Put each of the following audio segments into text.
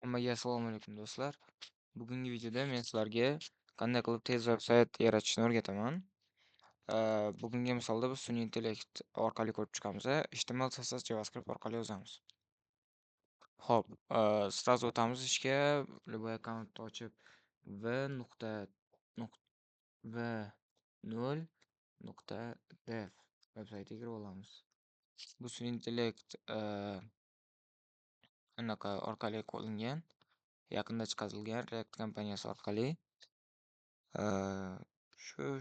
Hammaga assalomu alaykum do'stlar. Bugungi videoda men sizlarga qanday qilib tez veb-sayt yaratishni o'rgataman. Bugungi misolda biz sun'iy intellekt orqali ko'rib chiqamiz. HTML, CSS, JavaScript orqali yozamiz. Xo'p, sразу o'tamiz ishga. Любой akkauntni ochib v nuqta v 0.dev veb-saytiga kirib olamiz. Bu sun'iy intellekt anaqa orqali qilingan. Yaqinda chiqarilgan React kompaniyasi orqali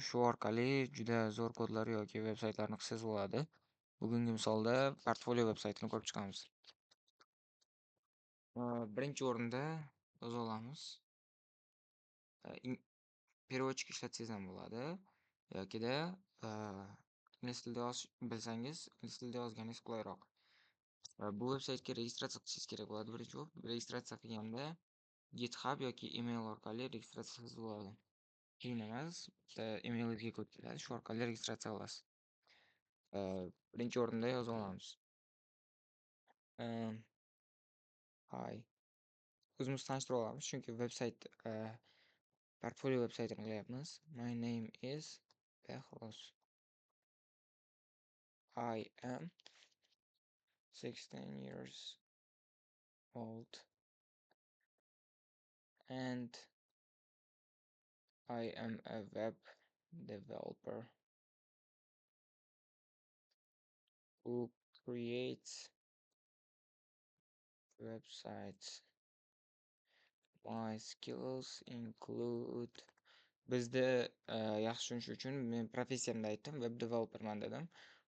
shu orqali juda zo'r kodlar yoki veb-saytlarni qilsangiz bo'ladi. Bugungi misolda portfolio veb-saytini ko'rib chiqamiz. Birinchi o'rinda yoza olamiz. Переводчик ishlatsangiz ham bo'ladi yokida ingliz tilida yozish bilsangiz, ingliz tilida yozganingiz qulayroq. Bu veb-saytga registratsiya qilishingiz kerak bo'ladi. Birinchi registratsiya qilganda GitHub yoki email orqali registratsiya qilsangiz bo'ladi. Qiyin emas, bitta emailingizga kod keladi, shu orqali registratsiya qilasiz. Birinchi o'rinda yoza olamiz. Hi. O'zimizni tanishtirib olamiz, chunki veb-sayt portfolio veb-saytini qilyapmiz. My name is Behroz. I am 16 years old and I am a web developer who creates websites. My skills include bizda yaxshi tushunish uchun men professiyamni aytdim, web developerman dedim.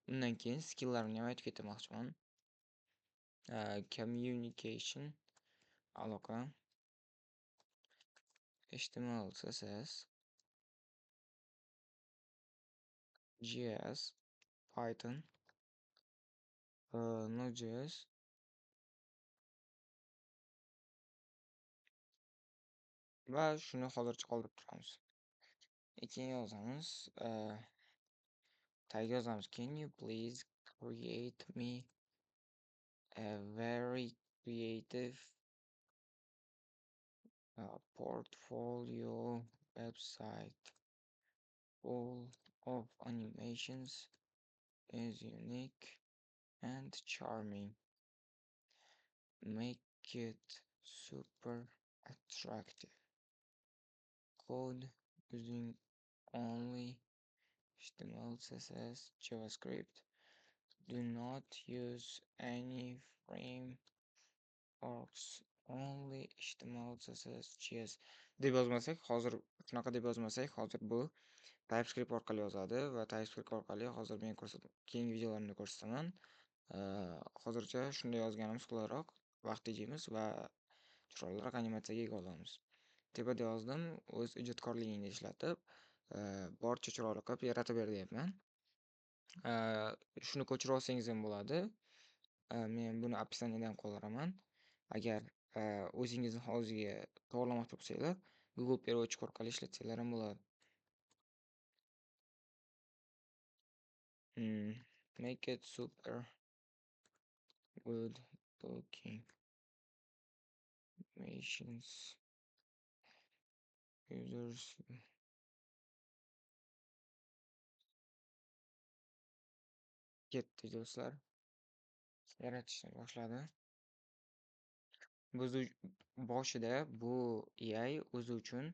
Undan keyin skilllarimni ham aytib ketmoqchiman. Communication, aloqa, HTML, CSS, JS, Python, Node.js, va shuni hozircha qoldirib turamiz. Keyin yozamiz, tag yozamiz. Can you please create me a very creative portfolio website full of animations is unique and charming. Make it super attractive. Code using only HTML, CSS, JavaScript. Do not use any frameworks. Only HTML, CSS, JS deb yozmasak, hozir shunaqa deb yozmasak, hozir bu TypeScript orqali yozadi va TypeScript orqali hozir men keyingi videolarimda ko'rsataman. Hozircha shunday yozganimiz qulayroq, vaqt tejaymiz va chiroyliroq animatsiyaga ega olamiz. Tepada yozdim, o'z ijodkorligingni ishlatib, barcha chiroyli qilib yaratib ber deyapman. Shuni ko'chirib olsangiz ham bo'ladi. Men buni описаниеda ham qoldiraman. Agar o'zingizni hozirga to'g'rilamoqchi bo'lsanglar, Google переводчик orqali ishlatsanglar ham bo'ladi. Make it super good looking. Machines. Users. Ketdi do'stlar. Yaratishni boshladi. Biz boshida bu AI o'zi uchun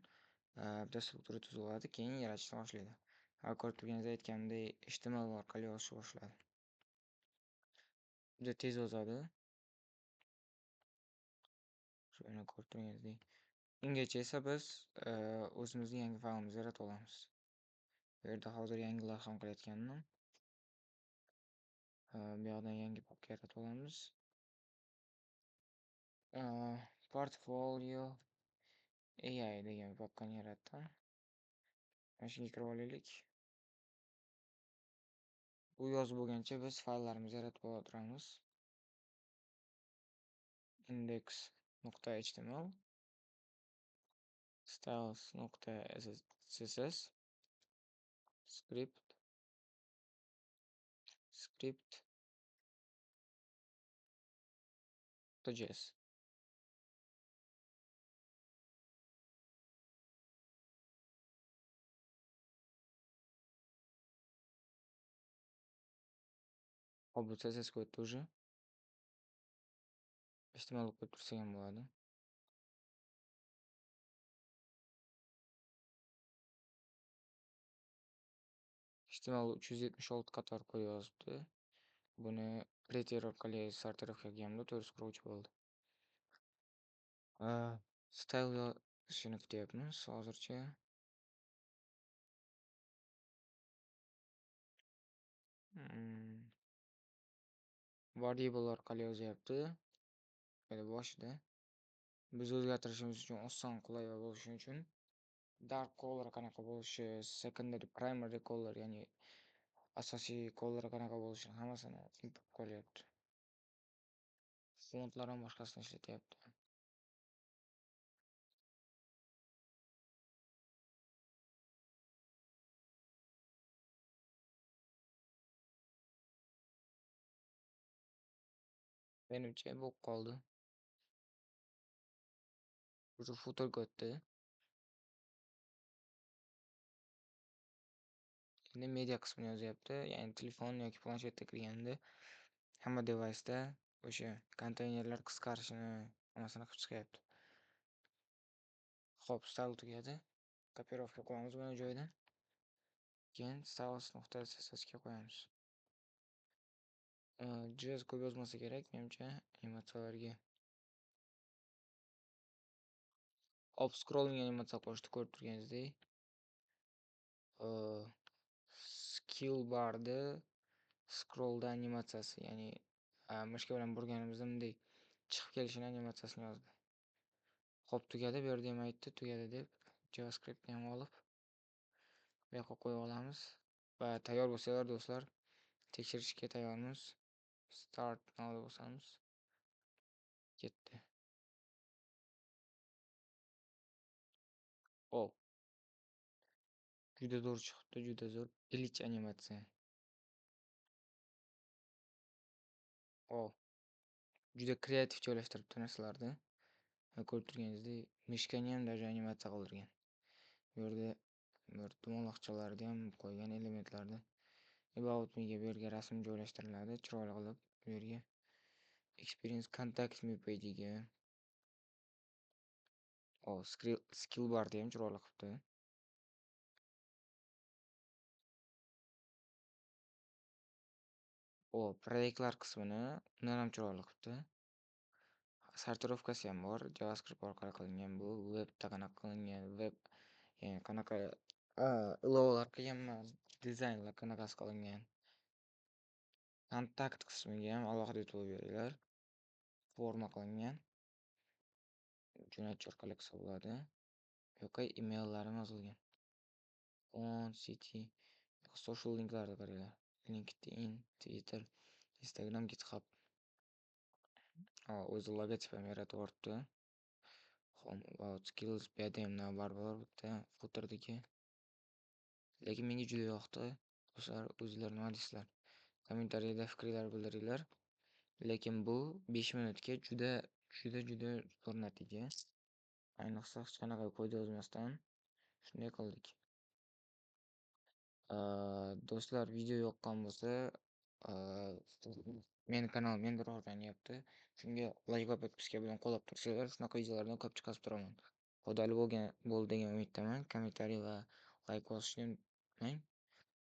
bitta struktura tuzib oladi, keyin yaratishni boshlaydi. Ko'rib turganingizdek aytganimdek, HTML orqali yozishni boshladi. Juda tez yozadi. Shuni ko'rib turganingizdek. Ungacha esa biz o'zimizning yangi faylimizni yaratib olamiz. Bu yerda hozir yangilar ham qilayotganman. Bu yoqdan yangi papka yaratib olamiz. Portfolio AI degan papkani yaratdim. Mana shunga kirib olaylik. Bu yozib bo'lgancha biz fayllarimizni yaratib olamiz. index.html, styles.css, script.js. Hop, bu sesga o'tdi уже. Ehtimol o'qib tursa ham bo'ladi. Ehtimol 376 qator qo'yyozibdi. Buni preter orqali sortirovka qilganimda 443 bo'ldi. Style yozishini kutyapmiz hozircha. Variable orqali yozyapti. Boshida. Biz o'zgartirishimiz uchun oson, qulay bo'lishi uchun dark color qanaqa bo'lishi, secondary, primary color, ya'ni asosiy color qanaqa bo'lishini hammasini import qilyapti. Fontlar ham boshqasini ishlatyapti. Menimcha bo'lib qoldi. Уже footerga o'tdi. Endi media qismini yozyapti. Ya'ni telefon yoki planshetda kirganda hamma device'da o'sha konteynerlar qisqarishini hammasini qilib chiqyapti. Xo'p, style tugadi. Kopirovka qilamiz buni joyidan. Keyin styles.css ga qo'yamiz. JS ko'p yozmasa kerak menimcha animatsiyalarga. Up scrolling animatsiya qo'shdi ko'rib turganingizdek. Skill barda scrollda animatsiyasi, ya'ni mushka bilan burganimizda bunday chiqib kelishini animatsiyasini yozdi. Xo'p, tugadi. Bu yerda ham aytdi tugadi deb JavaScriptni ham olib bu yoqqa qo'yib olamiz. Va tayyor bo'lsalar do'stlar, tekshirishga tayyormiz. Start now bosamiz. Ketdi. Oh. Juda zo'r chiqibdi, juda zo'r. Ilich animatsiya. Oh. Juda kreativ joylashtiribdi narsalarni. Ko'rib turganingizdek, mishkani ham даже animatsiya qildirgan. Bu yerda bir dumaloqchalarni ham qo'ygan elementlarni. About me ga bu yerga rasm joylashtiriladi, chiroyli qilib. Bu yerga experience contact me page'iga. Oh, skill barda ham chiroyli qilibdi. Oh, proyektlar qismini undan ham chiroyli qilibdi. Sortirovkasi ham bor, JavaScript orqali qilingan bu. Webda qanaqa qilingan, web ya'ni qanaqa ilovalar qilganman, dizaynlar qanaqasi qilingan. Kontakt qismiga ham alohida e'tibor beringlar. Forma qilingan. Jo'natish orqali qilsa bo'ladi. Yo'qay emaillarimiz yozilgan. On City, social linklarni qaranglar. LinkedIn, Twitter, Instagram, GitHub. O'zi logotip ham yaratib yuboribdi. Home about skills, bu yerda ham navbar bor bitta footerdagi. Lekin menga juda yoqdi. Do'stlar, o'zinglar nima deysizlar? Kommentariyada fikrlar bildiringlar. Lekin bu 5 minutga juda zo'r natija. Ayniqsa hech qanaqa kod yozmasdan shunday qildik. Do'stlar, video yoqqan bo'lsa, meni kanalim endi rivojlanyapti. Shunga like va podpiska bilan qo'llab tursanglar, shunaqa videolardan ko'p chiqarib turaman. Foydali bo'ldi degan umiddaman. Kommentariy va like bosishni unutmang.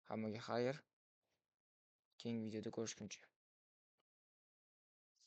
Hammaga xayr. Keyingi videoda ko'rishguncha.